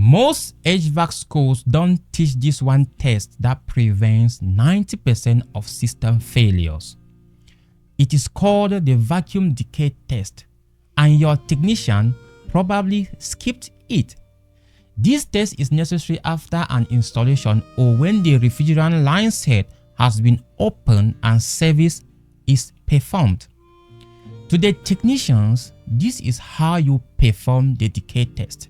Most HVAC schools don't teach this one test that prevents 90% of system failures. It is called the vacuum decay test, and your technician probably skipped it. This test is necessary after an installation or when the refrigerant line set has been opened and service is performed. To the technicians, this is how you perform the decay test.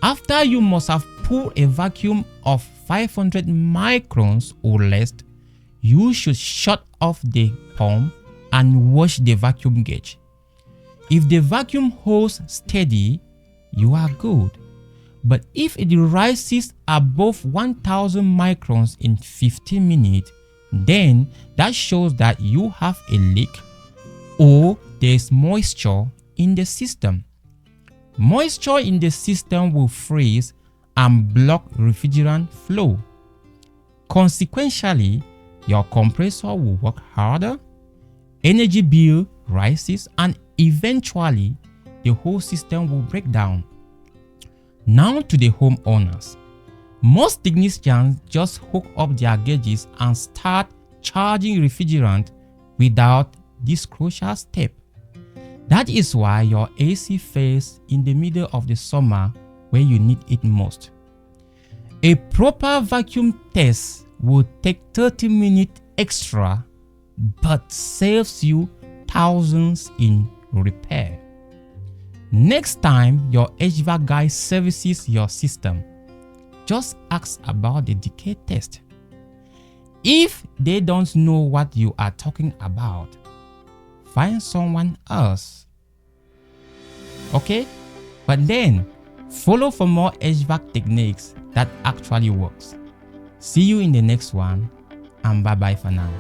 After you must have pulled a vacuum of 500 microns or less, you should shut off the pump and wash the vacuum gauge. If the vacuum holds steady, you are good. But if it rises above 1000 microns in 15 minutes, then that shows that you have a leak or there is moisture in the system. Moisture in the system will freeze and block refrigerant flow. Consequently, your compressor will work harder, energy bill rises, and eventually the whole system will break down. Now to the homeowners. Most technicians just hook up their gauges and start charging refrigerant without this crucial step. That is why your AC fails in the middle of the summer when you need it most. A proper vacuum test will take 30 minutes extra but saves you thousands in repair. Next time your HVAC guy services your system, just ask about the decay test. If they don't know what you are talking about, find someone else. Okay? But then, follow for more HVAC techniques that actually works. See you in the next one, and bye bye for now.